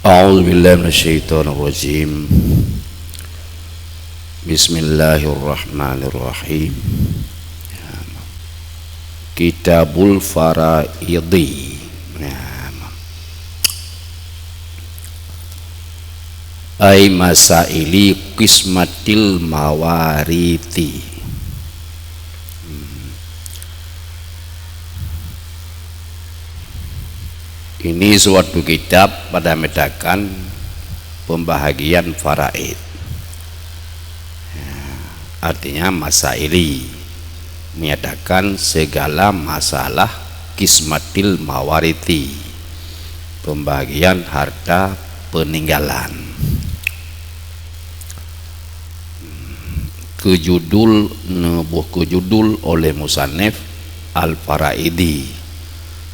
A'udzu billahi minasyaitonir rajim. Bismillahirrahmanirrahim. Kitabul Faraidhi. Ai masaili qismatil mawariti. Ini suatu kitab pada medakan pembahagian faraid. Artinya masaili, menyatakan segala masalah kismatil mawariti, pembagian harta peninggalan. Kejudul oleh musannif Al-Faraidi,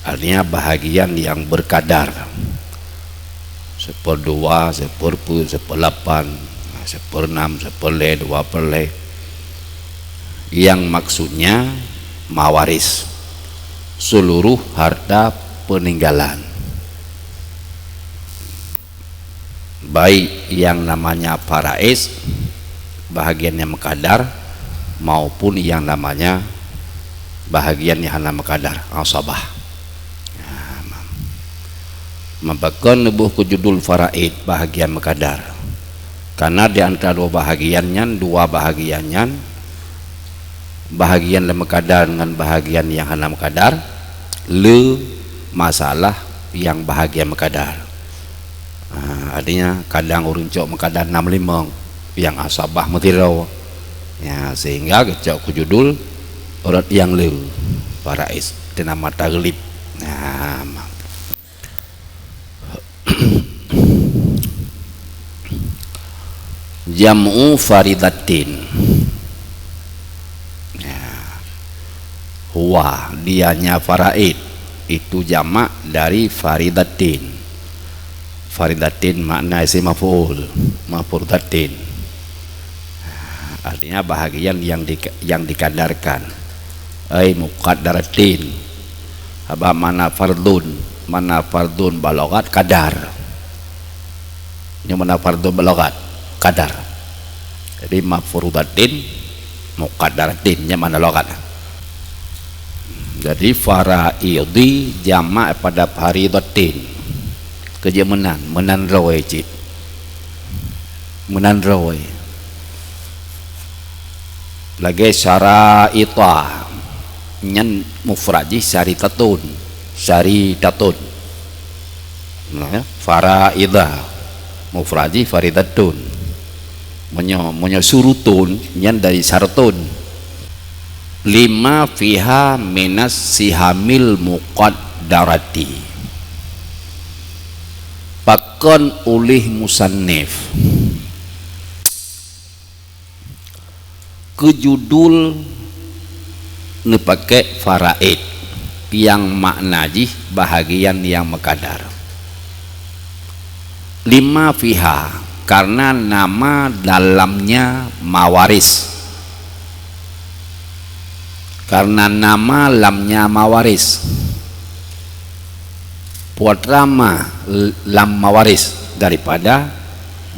artinya bahagian yang berkadar, 1/2, 1/10, 1/8, 1/6, 1/2, 2/, yang maksudnya mawaris, seluruh harta peninggalan, baik yang namanya faraid, bahagian yang mekadar, maupun yang namanya bahagian yang hana mekadar, asabah. Membakon nebuh ke judul faraid, bahagian mekadar, karena di antara dua bahagiannya, bahagian yang mekadar dengan bahagian yang hana mekadar, masalah yang bahagian mekadar. Artinya kadang urun cok mekadar 65 yang asabah metirau ya, sehingga kecok ke judul urat yang faraid itu nama taglib. Jam'u faridatin, huwa dianya faraid itu jamak dari faridatin. Faridatin makna isim maf'ul, mafrudatin, artinya bahagian yang dikadarkan. Ai muqaddaratin, apa mana fardun balogat kadar, yang mana fardun balogat kadar. Jadi mafrudatin muqaddaratin yang mana logat. Jadi faraidhi jamak pada faridatin, kerja menan rawai cik, menan rawai lagi syaraita nyen mufraji syaritatun nah, faraidah mufraji faridatun, menyo surutun nyen dari sartun. Lima fiha minas sihamil muqaddarati, pakon ulih musannif kejudul nepake faraid yang maknaji bahagian yang mekadar. Lima fiha karena nama dalamnya mawaris, karena nama lamnya mawaris, putrama lam mawaris daripada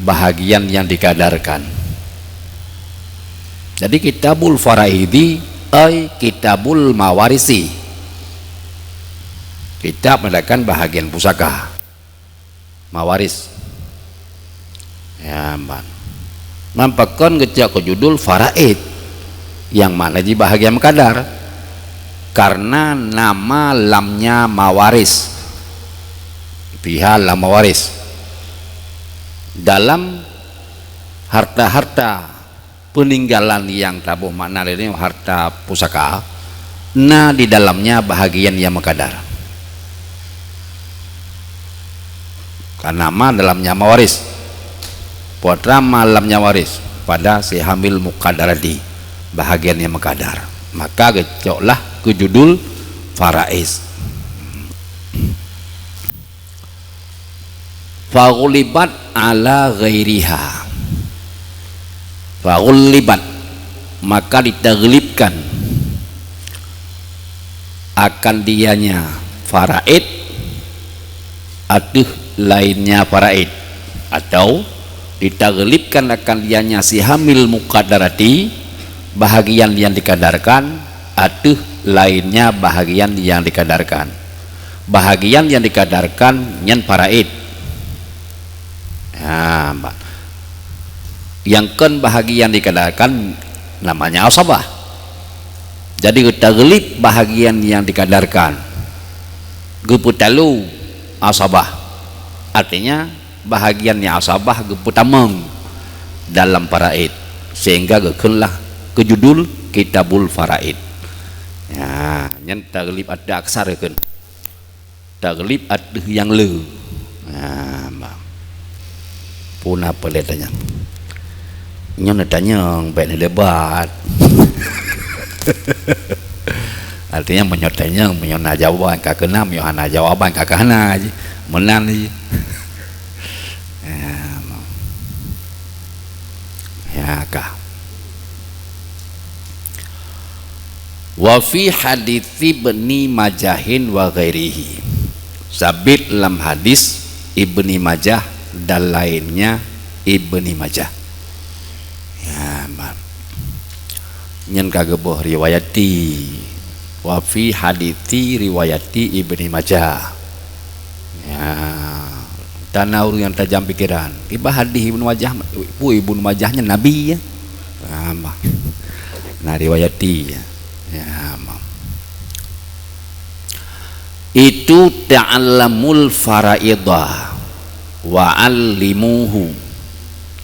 bahagian yang dikadarkan. Jadi kitabul faraidi ay kitabul mawarisi, kitab menandakan bahagian pusaka mawaris ya man. Mampakon ngejak ke judul faraid yang mana di bahagian mekadar, karena nama lamnya mawaris, pihak lam mawaris dalam harta-harta peninggalan yang tabuh, makna ini harta pusaka, nah di dalamnya bahagian yang mekadar, karena nama dalamnya mawaris, putra malamnya waris pada si hamil muqaddarati, bahagian yang mekadar, maka gecoklah ke judul faraid. Faghulibat ala ghairiha, faghulibat maka ditaglibkan akan dianya faraid atuh lainnya faraid, atau ditaglibkan akan dianya si hamil muqaddarati bahagian yang dikadarkan, atau lainnya bahagian yang dikadarkan. Bahagian yang dikadarkan nyen faraid. Ya, yang kan bahagian dikadarkan namanya asabah. Jadi taglib bahagian yang dikadarkan geputalu asabah, artinya bahagian yang asabah geputameng dalam faraid, sehingga gekenlah kejudul kitabul faraid. Ya, nyen taglib ada aksar kan, taglib ada yang le. Ya, pun apa letanya nyon tanya baik lebat. Artinya menyotanya menyona jawaban kakena menyona jawaban kakana aja menan aja. Ya kah. Wa fi hadithi Ibni Majahin wa ghairihi, sabit dalam hadis Ibni Majah dan lainnya Ibni Majah. Ya, nyen kageboh riwayati wa fi hadithi riwayati Ibni Majah. Ya, tanaur yang tajam pikiran ibah hadis Ibnu Majah, Ibnu Majahnya Nabi ya. Nah riwayati ya. Ya, itu ta'allamul faraidah wa 'allimuhu.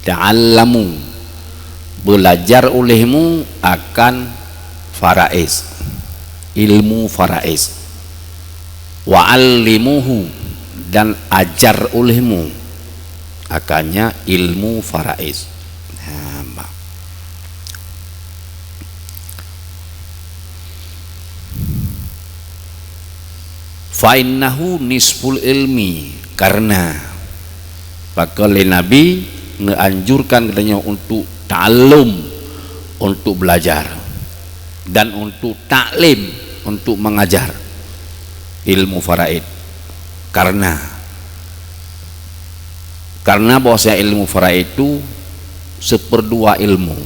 Ta'allamu, belajar olehmu akan faraiz, ilmu faraiz. Wa 'allimuhu, dan ajar olehmu akannya ilmu faraiz. Fa'innahu nisful ilmi, karena bakal Nabi menganjurkan katanya untuk ta'allum, untuk belajar, dan untuk taklim, untuk mengajar ilmu faraid. Karena bahwasanya ilmu faraid itu seperdua ilmu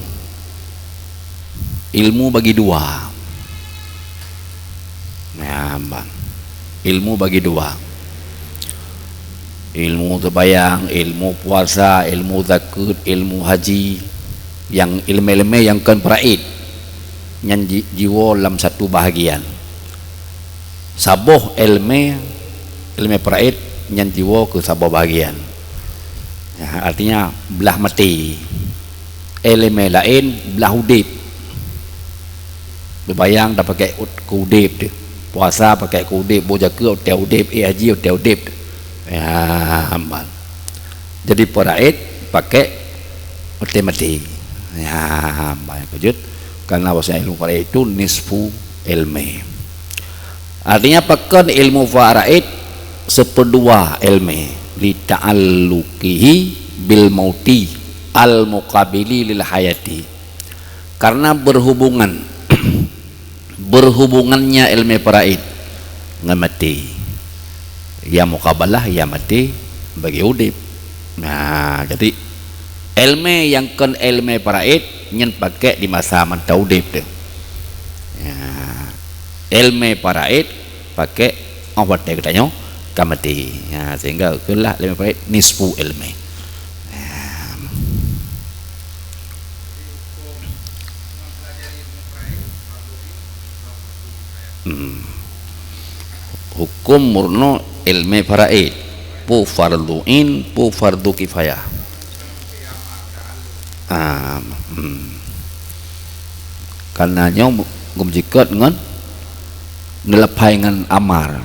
bagi dua. Nah, ilmu bagi dua, ilmu terbayang, ilmu puasa, ilmu zakat, ilmu haji, yang ilmu-ilmu yang kan faraid yang jiwa dalam satu bahagian. Saboh ilmu faraid yang jiwa ke saboh bahagian. Ya, artinya belah mati, ilmu lain belah udip. Berbayang dah pakai udip tu, puasa pakai udip, bojaga hotel udip, haji hotel udip. Ya, amal. Jadi faraid pakai hotel mati. Ya, amal kejut. Karena bahasa ilmu faraid itu nisfu ilmi. Artinya pakai ilmu faraid seperdua ilmi li ta'alluqihi bil mauti al muqabili lil hayati, karena berhubungannya ilmu faraid dengan mati, ya muqabalah ya mati bagi udip. Nah, jadi ilmu yang kan ilmu faraid nyen pakai di masa manta udip tu. Ya, ilmu faraid pakai awat dia katanya kamati. Ya, sehingga itulah ilmu faraid nisfu ilmi. Hukum murno ilmu faraid pu farduin pu fardu kifayah. Karena nyom gumjikat ngan nelepai ngan amar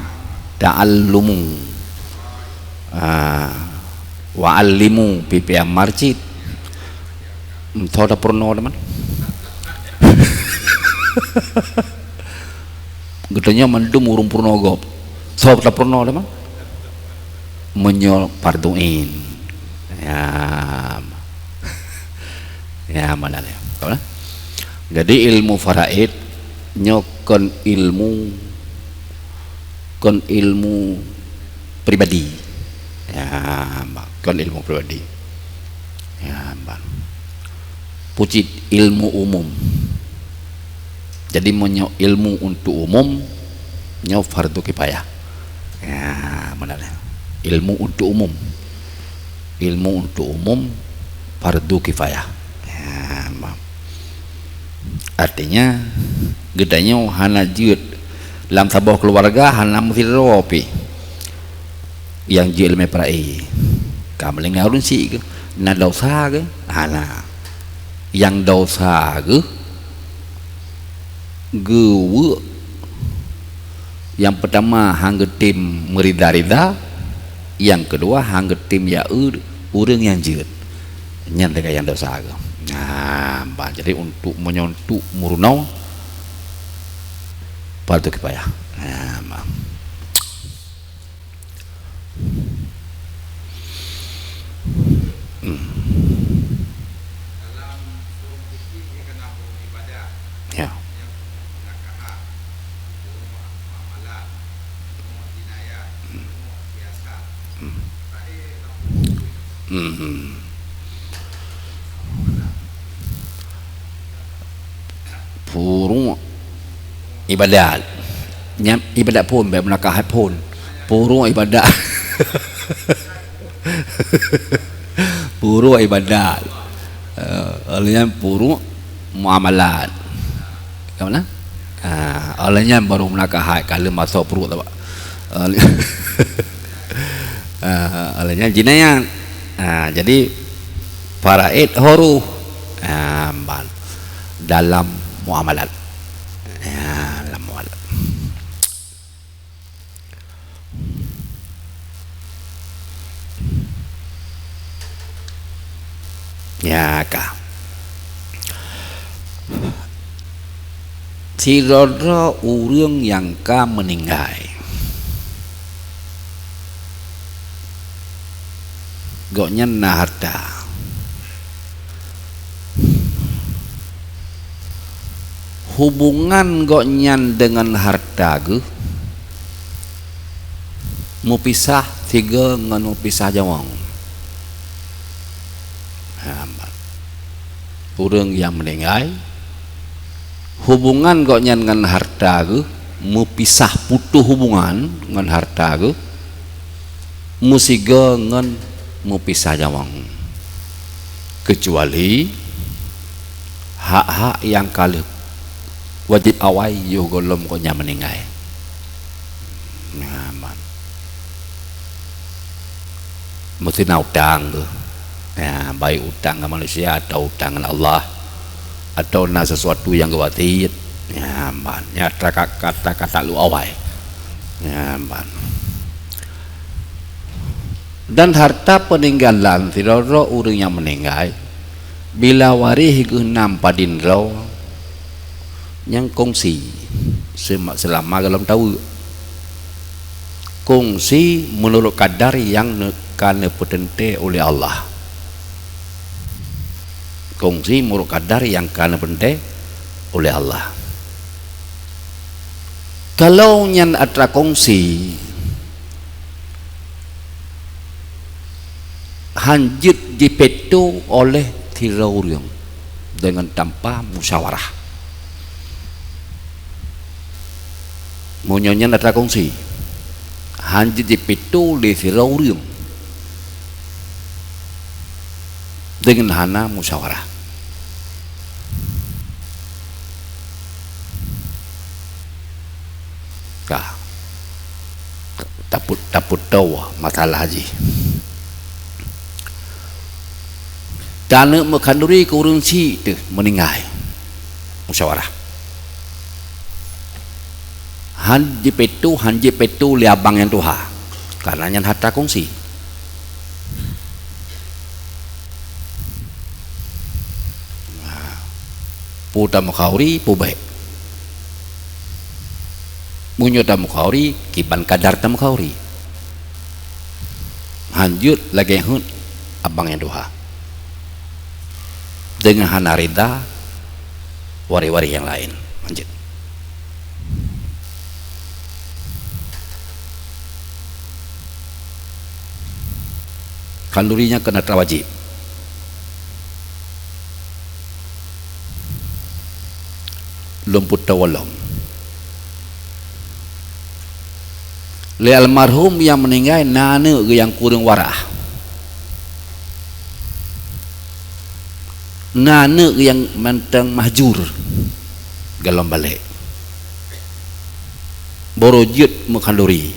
ta'allumu wa allimu pipi amar cit thoda purno teman. Gedenya mendum urung purno gop thoda purno teman menyol parduin. Ya mana ya. Jadi ilmu faraid nyokon ilmu pribadi, ya kan ilmu pribadi ya bang puji ilmu umum jadi mau ilmu untuk umum nyaw fardu kifayah ya benar ilmu untuk umum fardu kifayah ya bang. Artinya gedanya hana jut dalam sebuah keluarga hana mesti ropi yang jil me prai kamu ngarun si na dosa ke hana yang dosa ke gewu yang pertama hanggetim merida-rida yang kedua hanggetim ya urang yang jut nyantai yang dosa ke nah jadi untuk menyontuk murnau fardu kifayah nah ya purung ibadat ibadat punแบบmelakahat pun purung ibadat purung ibadat olehnya purung muamalat kemana olehnya baru melakahat kalau masuk perut tak olehnya jinayan jadi faraid huru dalam muamalat ya dalam muamalat ya kah sirara urang yang ka meninggal goknya na harta hubungan goknyan dengan harta ge mau pisah tiga ngan mau pisah jawang urang yang meninggal hubungan goknyan dengan harta ge mau pisah putuh hubungan dengan harta ge musiga ngan mau pisah jawang kecuali hak-hak yang kalih wajib awai yo golom ko nya meninggal nyaman mesti na utang tu ya baik utang ke manusia atau utang dengan Allah atau na sesuatu yang gawatit nyaman ya kata-kata lu awai nyaman dan harta peninggalan tiroro urang yang meninggal bila warih geunam padinrau yang kongsi selama dalam tahu kongsi menurut kadar yang nekane petente oleh Allah kongsi menurut kadar yang kana petente oleh Allah kalau nyan atra kongsi hanjut dipetu oleh tirauryong dengan tanpa musyawarah monyonya natra kongsi hanjit dipetu oleh tirauryong dengan hana musyawarah kah taput tahu masalah haji dana mekanduri ke urang si tu meninggal musyawarah hanji petu li abang yang tuha karena yang harta kongsi puta mukhauri pubaik munyo mukhauri kiban kadar mukhauri hanjut lagi hun abang yang tuha dengan hanarida wari-wari yang lain lanjut kalorinya kena terwajib. Lumput tawalom. Le almarhum yang meninggal nana yang kurang warah, nana yang mentang mahjur galam balik borojut mengkalori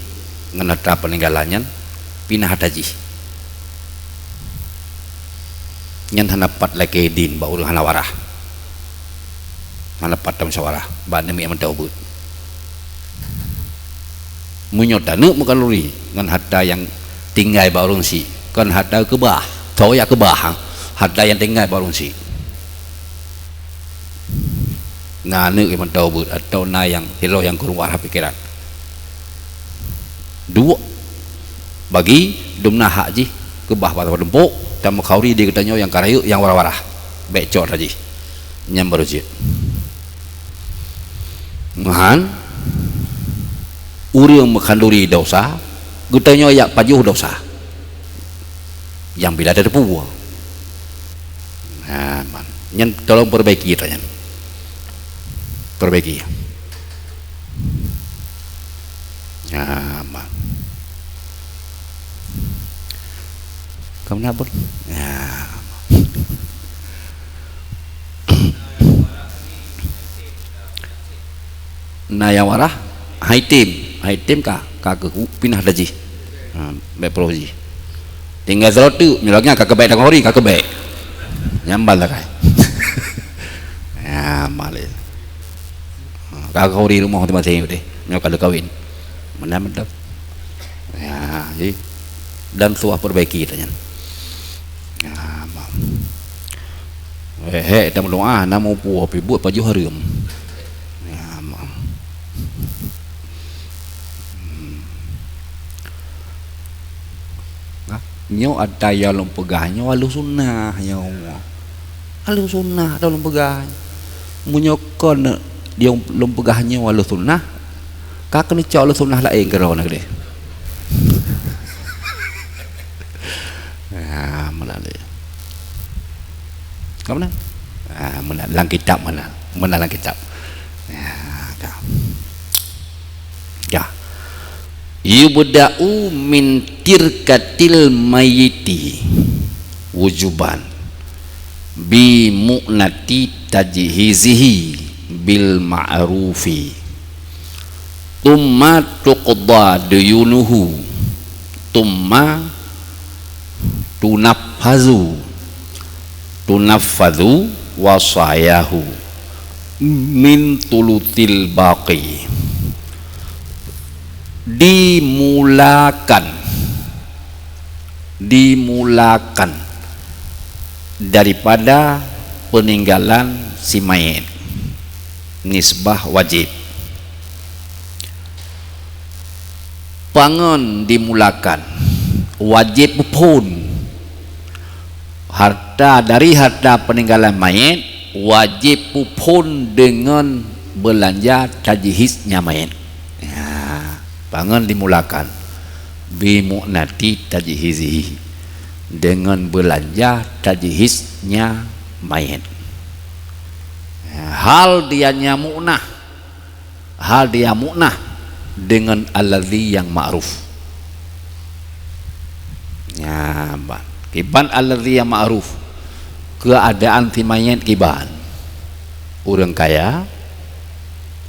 ngenata peninggalannya pinah haji nyan hanapat lagi din bauru hanawarah hanapat musyawarah bani mi mentau munyotanu mengkalori ngan hada yang tinggal baurung si kan hada kebah tau ya kebah hada yang tinggal baurung si na nu yang mentau but atau na yang hilo yang kurang warah pikiran dua bagi dumna haji kebah pada dempuk dan mengkauri di katanya yang karayu yang warah-warah becor haji nyambar uji mahan urang mengkanduri dosa gutanya ya pajuh dosa yang bila ada puwa nah man nyen tolong perbaiki tanya perbaiki ya man kamu nabur ya nayawarah haitim ka ke pinah daji be proji tinggal selotu nyoloknya kakek baik hori kakek baik nyambal lah kai ya malih kakek hori rumah tempat saya deh nyok kalau kawin mana mendap ya jadi dan suah perbaiki tanya ya mam kita doa namu puah pi buat baju harum nyo ada yang lempegahnya walu sunnah nyo walu sunnah ada lempegah munyokon dia lempegahnya walu sunnah kak ni cak walu sunnah lain kerana nak deh ah melalui kamu nak menalang kitab menalang kitab ya yubda'u min tirkatil mayiti wujuban bi mu'nati tajhizihi bil ma'rufi tumma tuqda duyunuhu tumma tunaffazu wasayahu min tulutil baqi dimulakan daripada peninggalan si mayit nisbah wajib pangan dimulakan wajib pun harta dari harta peninggalan mayit wajib pun dengan belanja tajhiznya mayit pangan dimulakan bimu'nati tajhizihi dengan belanja tajhiznya mayit hal dia mu'nah dengan alladhi yang ma'ruf ya kiban alladhi yang ma'ruf keadaan si mayit kiban orang kaya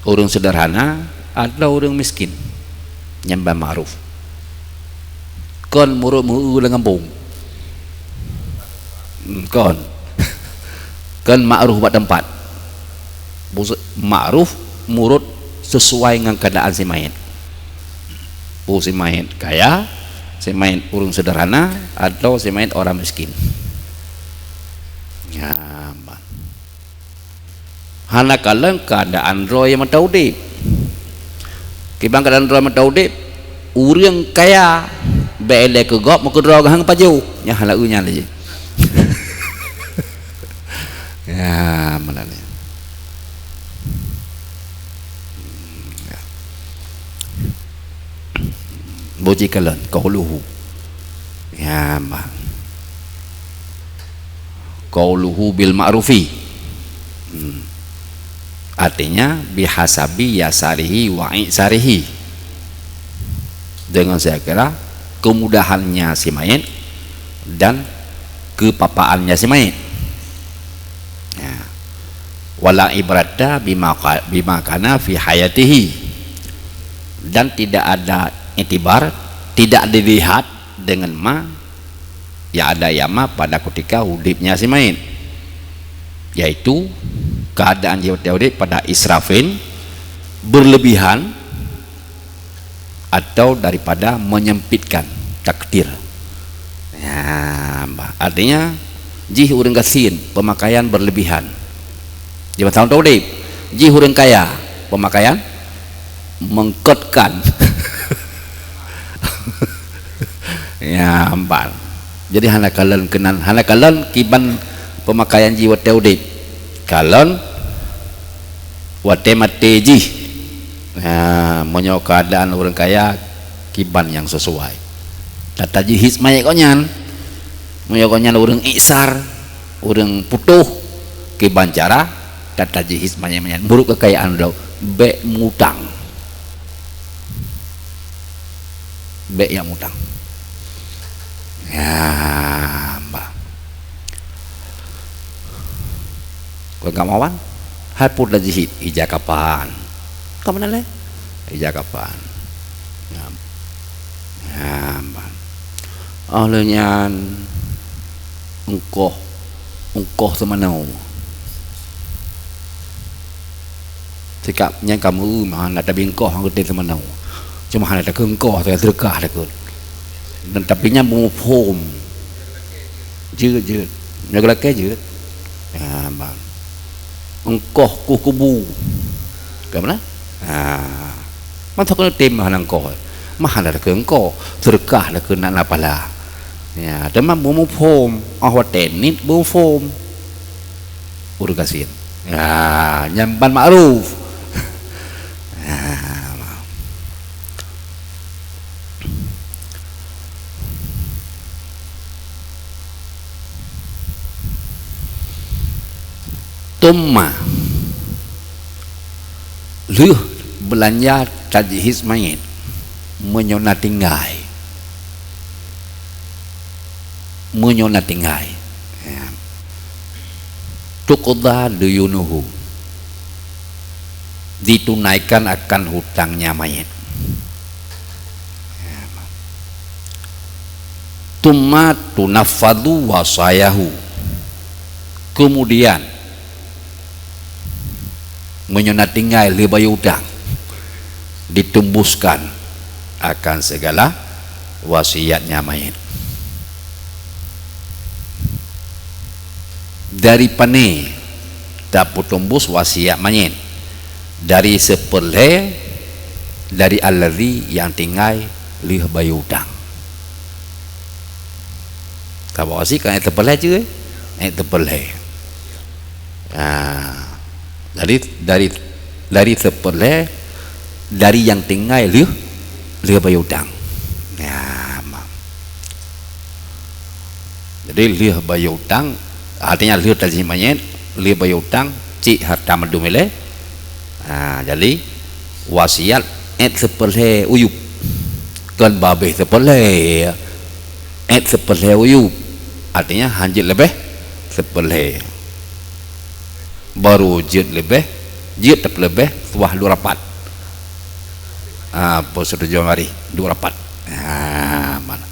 orang sederhana atau orang miskin nyembah ma'ruf kon murut dengan bung kon ma'ruf buat tempat ma'ruf murut sesuai dengan keadaan si mayit si mayit kaya si mayit orang sederhana atau si mayit orang miskin ya hanakalang keadaan roh yang mataudip kibang keadaan roh mataudip urang kaya bele ke gop mau kedro hang paju nya halaunya lagi ya malane boji kalan qauluhu ya ma qauluhu bil ma'rufi. Artinya bihasabi yasarihi wa isarihi, dengan saya kira kemudahannya si mayit dan kepapaannya si mayit. Ya. Wala ibrata bima kana fi hayatihi, dan tidak ada itibar, tidak dilihat dengan ya ada yama pada ketika hidupnya si mayit, yaitu keadaan jiwa tauhid pada israfin, berlebihan atau daripada menyempitkan takdir. Ya, artinya jih urang kasin pemakaian berlebihan jiwa tahun tauhid, jih urang kaya pemakaian mengkotkan. Ya ampal. Jadi hanakalan kiban pemakaian jiwa tauhid kalon watemateji, menyo keadaan orang kaya kiban yang sesuai tataji hismaya konyan menyo konyan orang iksar orang putuh kiban cara tataji hismaya menyan buruk kekayaan lo be mutang, be yang mutang. Ya mbak kau kamawan hapur dah jihit ija kapan kamu nale ija kapan mbak ahlnya engkoh semanau sikapnya kamu mana ada bingkoh ngerti semanau cuma ada kengkoh saya terkah ada dan tapi nya mau home jut jaga laki jut ya bang engkoh kukubu kemana mantap kena tim mahal engkoh mahal ada ke engkoh terkah ada ke nak lapala ya teman mau home awat tenit mau home udah kasih ya nyampan ma'ruf. Tumma leuh belanja tajhis mayit menyona tinggai ya. Tuqda duyunuhu, ditunaikan akan hutangnya mayit. Ya. Tumma tunaffadu wasayahu, kemudian menyonatinggai libai udang, ditembuskan akan segala wasiatnya mayit. Dari pane dapat tembus wasiat mayit dari sepele dari alladhi yang tinggal libai udang. Tak bawa sih kan itu sepele je, itu sepele. Dari sepele dari yang tinggal liu bayar utang ya, jadi liu bayar utang artinya liu tajim mayit liu bayar utang cik harta mendumile. Jadi wasiat sepele uyup kan babeh sepele uyup artinya hanjit lebih sepele baru jid lebih wah 2 rapat apa sudah jauh hari 2 rapat mana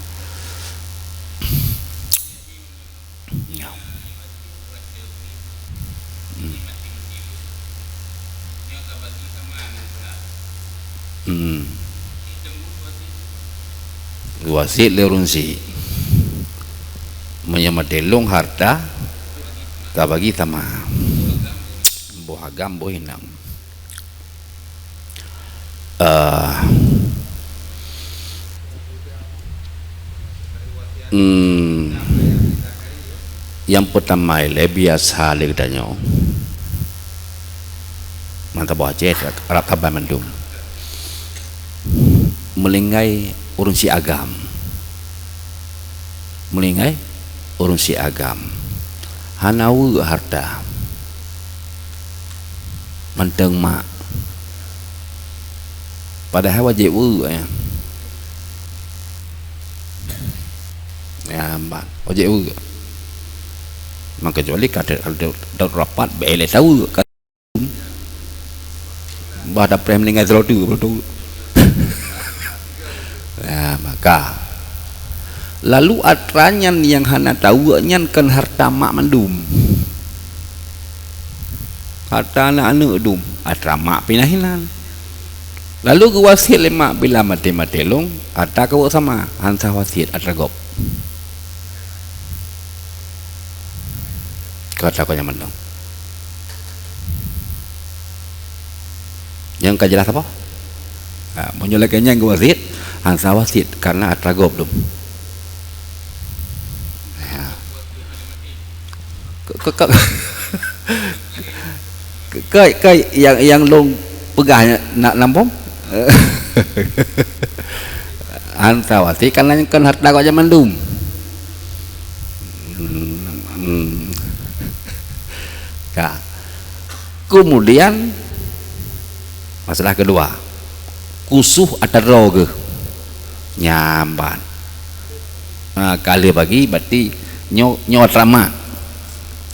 wasit lerunsi menyamadelung harta kabagi tama bohagam bohinang yang pertama biasa legdanya mantap baca Arab Taban Mendung melingai urusi agam hanawu harta menteng mak padahal wajib ya mbak wajib maka kecuali kalau rapat bele tahu ada prem dengan zrodu betul. Nah, maka lalu atranyan yang hana tahu nyan kan harta mak mendum harta anak dum atra mak pinahinan lalu kewasil lemak bila mati long harta kau sama hansa wasit atra gop kata kau nyaman dong yang kejelas apa menyulakannya yang wasit hansa wasit karena atra gop dum ke yang long pegahnya nak nampung hansa wasit karena kan harta kau zaman dum kemudian masalah kedua kusuh atau roge nyamban kali bagi berarti nyot rama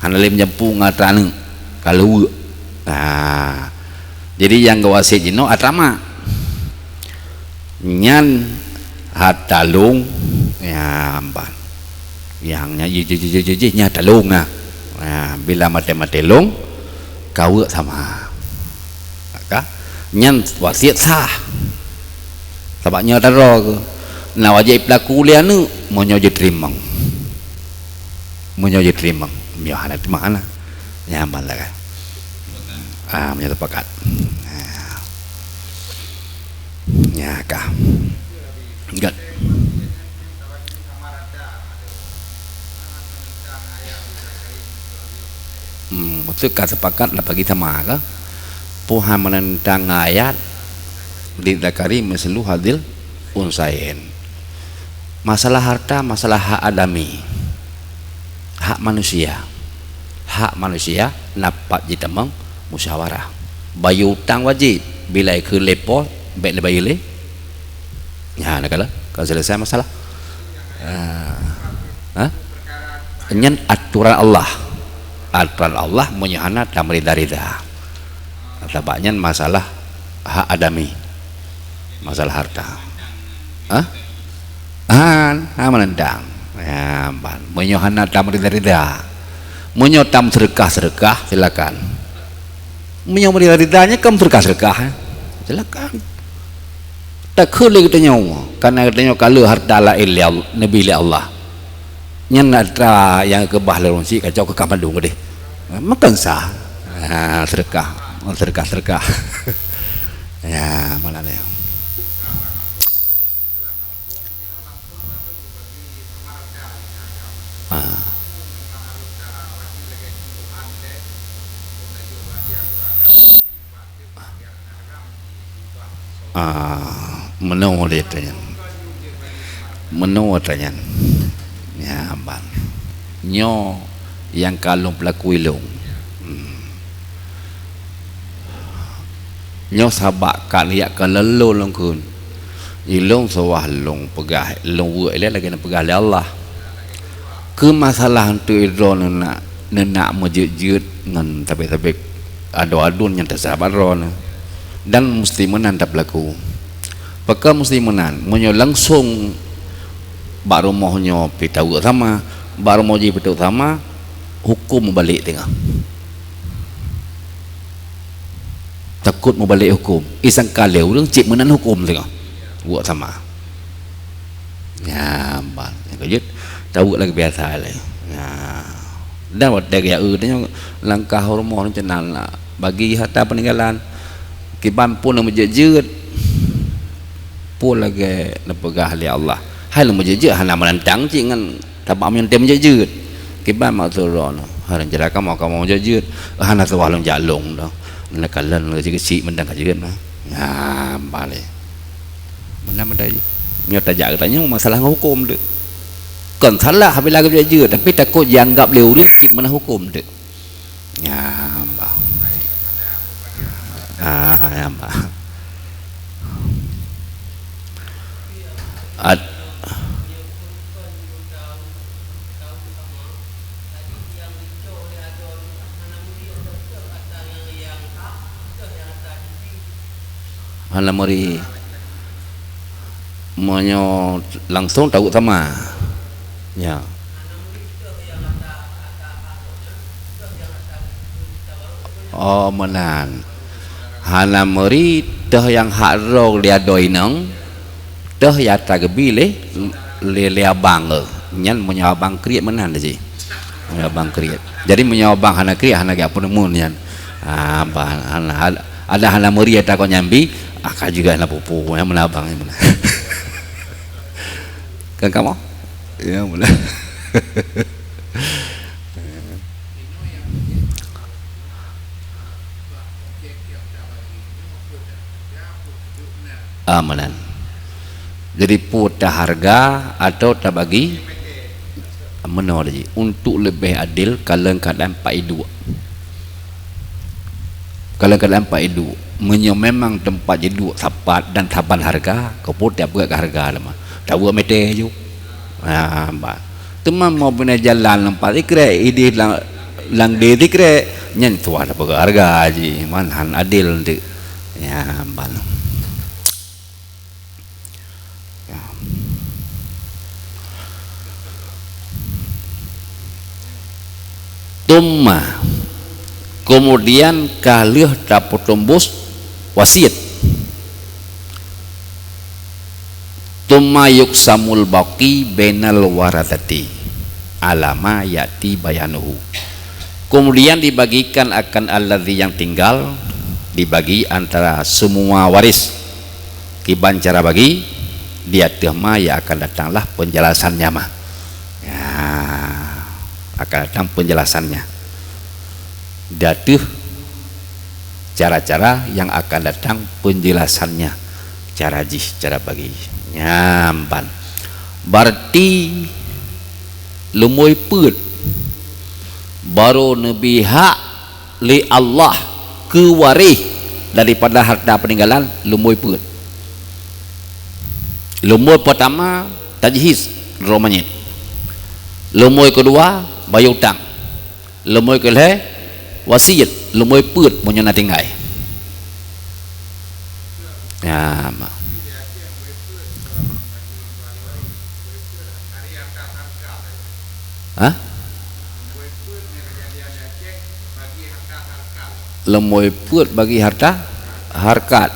hanalim jampu ngatrane kalau jadi yang gawasi jino atrama nyan hatalung nyamban yangnya nya talung bila mate-matelung kau sama maka nyan wasiat sah sebabnya taro na wajib laku lianu monyo trimang ya ada di mana nyaman lah kan menyepakat ya kah enggak maksud sepakat lah bagi sama kah puha menentang ayat didakari meselu hadil unsain masalah harta masalah hak adami hak manusia dapat ditemang musyawarah bayu utang wajib bila ke lepo baik le bayu le ya nakala kalau selesai masalah nyen aturan Allah menyahana tamrida tabaknya masalah hak adami masalah harta menendang ya menyahana tamrida menyotam sedekah silakan menyamri ridanya kamu sedekah silakan tak kele kita nyawa karena katanya kalau harta la ilah nabi Allah nyanatra yang ke bahlarun si kacau ke kamar dulu deh makan sah sedekah ya mana nih menau dia tanya ya bang nyo yang kalung pelaku ilung nyo sabak kaliak kalelo longkun ilung sawah long pegah long buat lagi nak pegah Allah ke masalah tu idron nak mejejut ngan tapi adu-adun yang tersabar ron dan mesti menan tak berlaku pakal mesti menan monyo langsung baru mohonyo pitau sama baru moji pitau sama hukum balik tengah takut mau balik hukum isang kaleu orang cik menan hukum tengah buat sama ya bang kejut tahu lagi biasa lah ya dan waktu dia tanya langkah hormon cenal bagi harta peninggalan kiban pun nak menjejut pun lagi nak pegah oleh Allah hai nak menjejut hana menentang jangan tabak yang menjejut kiban maksuron haran jeraka mau kamu menjejut hana sawalung jalung dah nak kalan lagi kecil mendang kajian ya balik mana je nyata jak tanya masalah hukum tu bukan salah habis lagi je tapi takut dianggap leureut cik mana hukum tu ya mbak ya mbak Halamori monyo langsung tahu sama ya oh menan Halamori teh yang hak dia doineng teh ya tagebi le abang nyan menyo abang kriet menan sih abang kriet jadi menyo abang hana kriet hana gak penemun nyan ada Halamori tak kau nyambi akak juga nak pupu yang menabang yang mana kan kamu ya mana amanan jadi putar harga atau tak bagi menolak untuk lebih adil kalau keadaan Pak Idu kalau keadaan Pak Idu memang tempat duduk sapat dan taban harga kau pun tak buat harga lama tak buat mete je teman mau benar jalan lempat ikre ide lang de ikre nyen tua ada harga aja manhan adil tu ya bal tumma kemudian kalih dapat tembus wasiat tumma yuksamul baqi bainal waradati alama yati bayanuhu kemudian dibagikan akan alladzi yang tinggal dibagi antara semua waris kiban cara bagi dia tema ya akan datanglah penjelasannya mah ya akan datang penjelasannya datuh cara-cara yang akan datang penjelasannya cara cara bagi nyampan berarti lumui put baru nabi hak li Allah kewaris daripada harta peninggalan lumui put lumui pertama tajhiz romanya lumui kedua bayar utang lumui kedua wasiat lumui put punya tinggal ya lumui put bagi harta harkat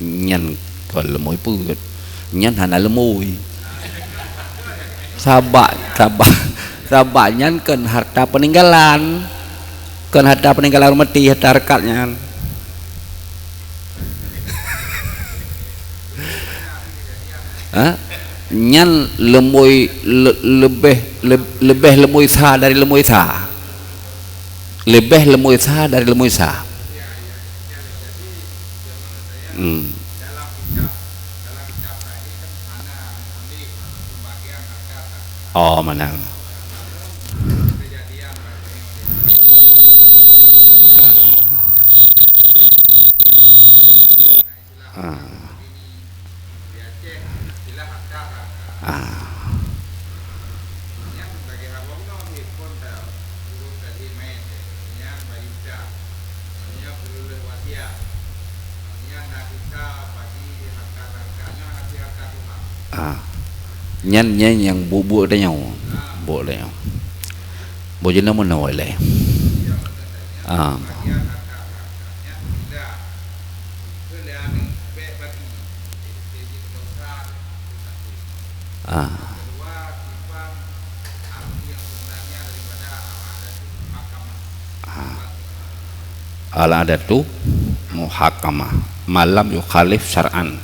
nyan kalau lumui put nyan hana lumui sabar nyan kan harta peninggalan mati harta harkatnya nyan lemui lebih lemui sah dari lemui sah lebih lemui sah dari lemui sah oh mana nyan yang bubu ada nhau boleh boleh nama nawai le ala ada tu muhakamah malam yukhalif syar'an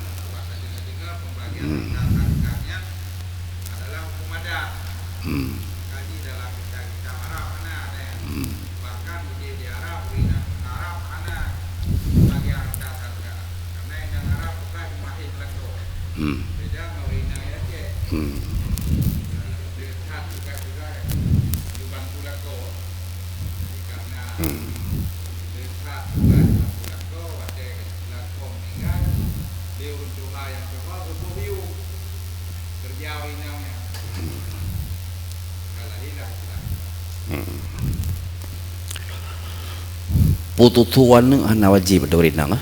pututuan ni hana wajib dorinang.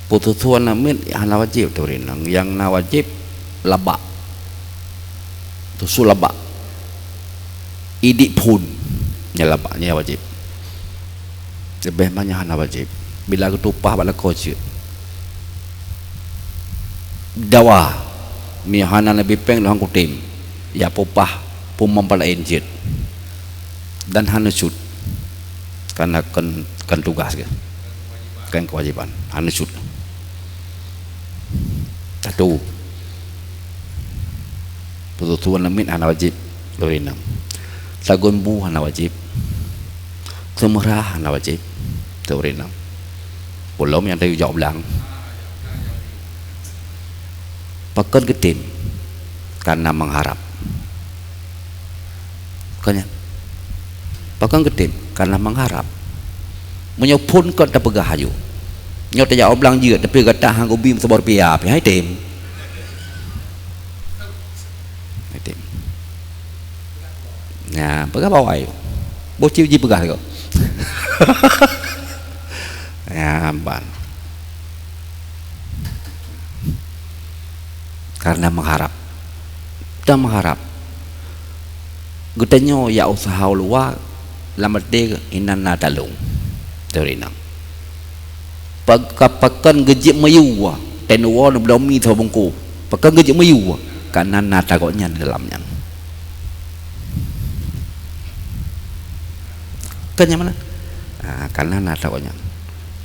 Pututuan namin hana wajib dorinang. Yang na wajib labak. Tu sulabak. Idik pun nya labaknya wajib. Lebih banyak hana wajib. Bila ketupah bala kocik. Dawa mi hana lebih peng lohang kutim. Ya popah pun mempala enjit. Dan hana sud. Karena kan tugas kan kewajiban hanya sud satu pututuan namin hana wajib dorinang lagun bu hana wajib semerah hana wajib dorinang belum yang tadi jawab belang pakai getim karena mengharap kan pakai getim karena mengharap menyopun kau tak pegah hayu nyot tak oblang juga tapi kata hang ubi sebor pia hai tim nah pegah bawa ayo bocil ji pegah kau ya ban karena mengharap dan mengharap getanyo ya usaha luar lamat dia inan na dalung dorinang pagkapakan gejik mayu tenwa no belum mi tho bungku pakan gejik mayu kanan na takoknya dalamnya kan yang mana kanan na takoknya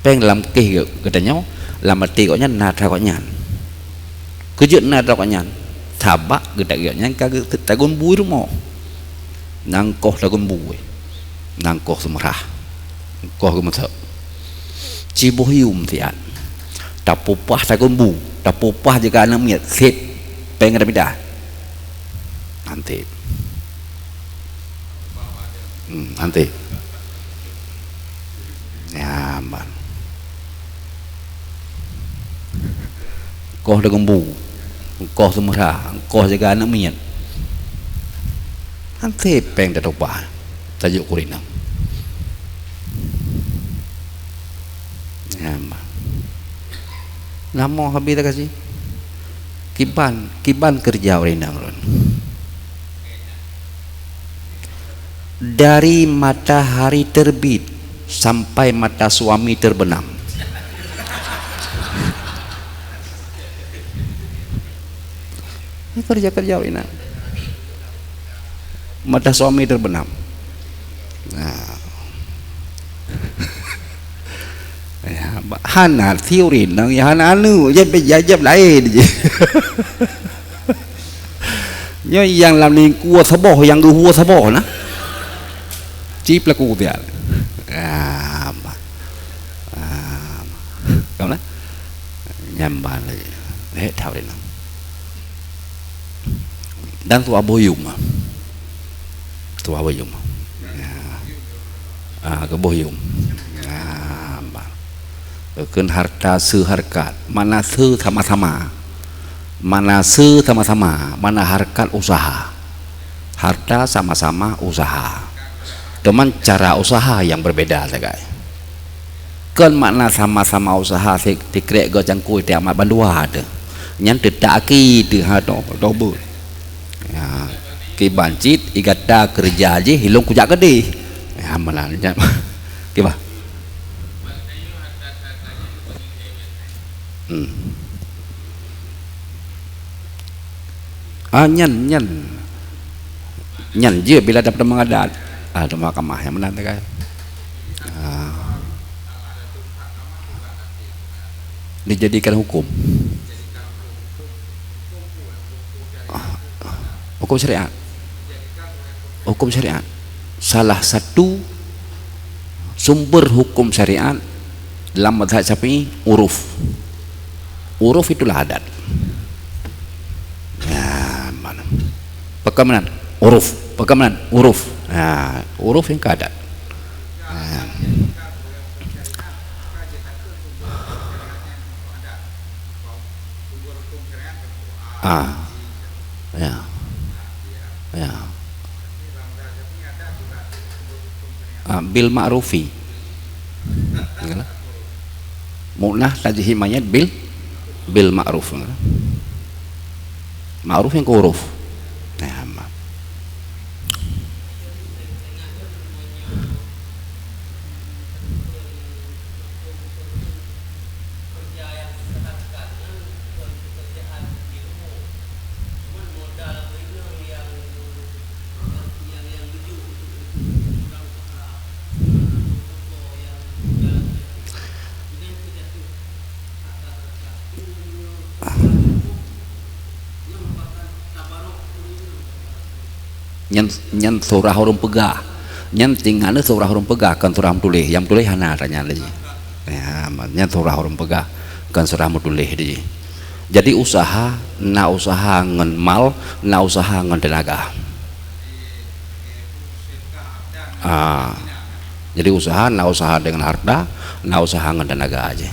peng dalam keh katanya lamat takoknya na takoknya gejik na takoknya tabak gedaknya kagak tagun bui rumo nangkoh tagun bui nangkoh semerah koh gemesak cibuh yum tian tapupah takun bu tapupah jika anak miat sip pengen ada pindah nanti nanti ya man koh takun bu koh semerah koh jika anak miat nanti pengen tapupah tajuk kurinang ya nama habis tak kasih kiban kerja kurinang dari matahari terbit sampai mata suami terbenam ini kerja kurinang mata suami terbenam. Nah, ya, hana teori nang ya hana anu je bejajab lain je. Nyo yang lam ni kuat saboh yang gua saboh nah. Cip laku dia. Kamu nah. Nyamban lagi. Tahu dia nang. Dan tu aboyum. Tu aboyum. Kebohyung kan harta seharkat mana sama-sama mana sama-sama mana harkat usaha harta sama-sama usaha cuman cara usaha yang berbeda guys kan makna sama-sama usaha dikrek go cangkui tiap mak bandua ada nyan tidak aki tu hado dobel ya ki bancit igata kerja aja hilung kujak gede amalan gimana? Nyan je bila dapat mengadat ada mahkamah yang menanti kan dijadikan hukum hukum syariat salah satu sumber hukum syariat dalam mazhab Syafi'i uruf itulah adat mana perkemanan huruf huruf yang kadat ya ya bil ma'rufi munah tadi himayat bil ma'ruf ma'ruf yang ke huruf nyen surah huruf pegah nyen tinggalnya surah huruf pegah kan surah tulis yang tulis hana tanya lagi ya nyen surah huruf pegah kan surah tulis di jadi usaha ngen mal usaha ngen tenaga jadi usaha dengan harta usaha ngen tenaga aja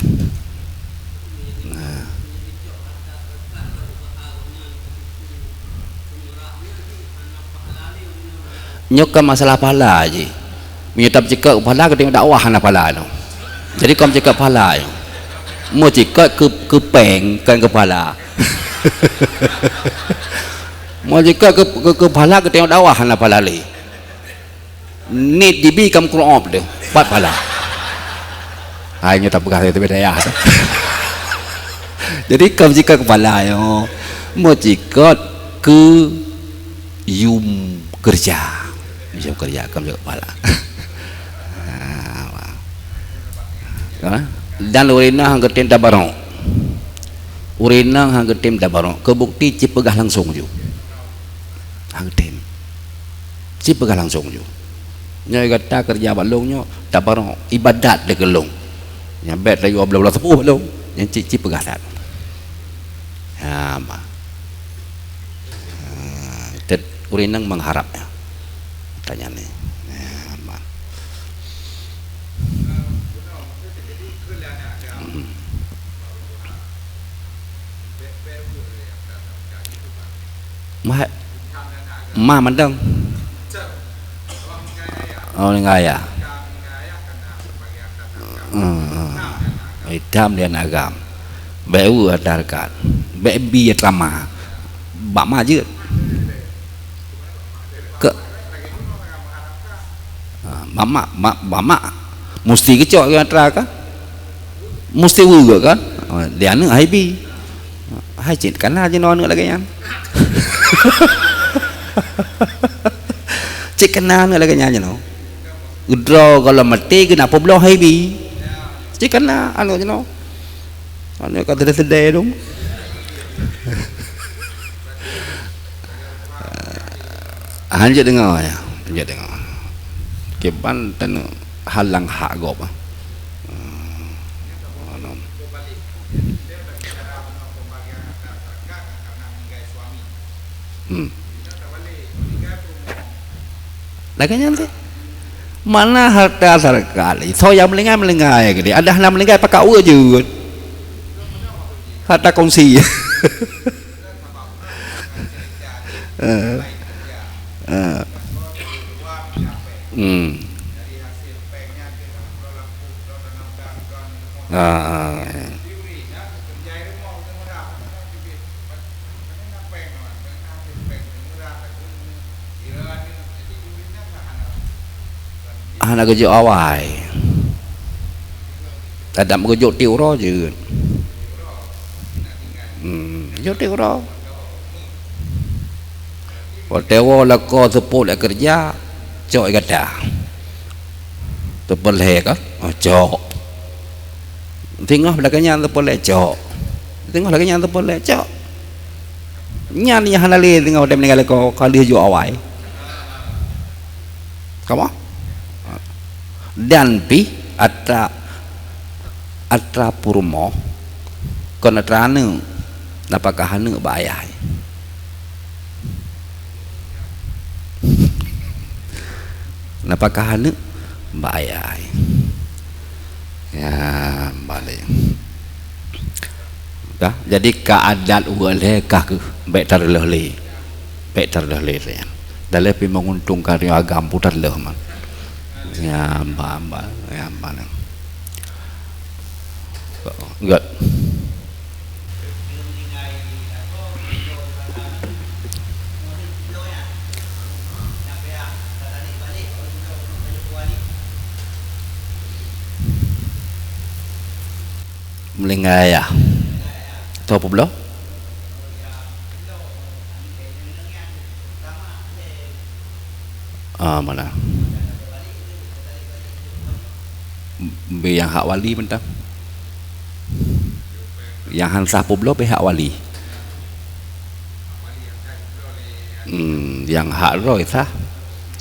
nyoka masalah pahala aja menyetap cekak pahala ketika dakwah anak pahala no. Jadi kamu cekak pahala mau cekak ke peng kan kepala mau cekak ke pahala ketika dakwah anak pahala li need dibi kamu kurang deh pat pahala hanya tak bekas itu beda ya jadi kamu cekak kepala yo mau cekak ke kerja bisa kerja kamu juga kepala dan urina hanggetim tabarong urina hanggetim tabarong kebukti cipegah langsung ju hanggetim cipegah langsung ju nyai kata kerja balungnya tabarong ibadat de gelung nyabet lagi belah tepuh balung yang cipegah dat urina mengharapnya tanya nih ma mandang enggak ya hitam dan agam beu adarkan bebi trama bak maju ke mama mesti kecok kan teraka mesti juga kan dia nu haibi hai cint kan aja non lagi yang cik kenal lagi nyanyi no udro kalau mati kenapa belum haibi cik kenal anu aja no anu kata sedih dong hanya dengar ya hanya dengar keban dan halang hak gop lagi nanti mana harta sarkali so yang melengah ya gede ada nama melengah pakai uang juga harta kongsi anak kerja awal tak mau kerja tiura je kerja tiura tewa lah kau sepuluh nak kerja cok kata terpelih kan cok tengah belakangnya terpelih cok tengah belakangnya terpelih cok nyanyi halali tengah dia meninggal kau kali jual awal kamu dan pi atra purmo kon atrane napakah hane bayai napakah hana bayai ya balik dah jadi keadaan uale kah ke baik terleh ya dalam pi menguntungkan agam putar leh man ya mbak ya mana enggak melingai ya tahu apa belum mana be yang hak wali mentang yang hansah apa belum be hak wali yang hak roy sah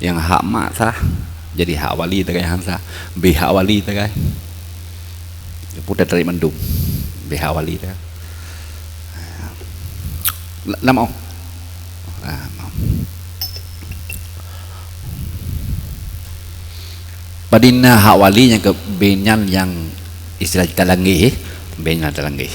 yang hak mak sah jadi hak wali terkait hansah be hak wali terkait putar dari mendung be hak wali dah nama ông Padina hak wali yang ke benyan yang istilah kita langih benyan talangih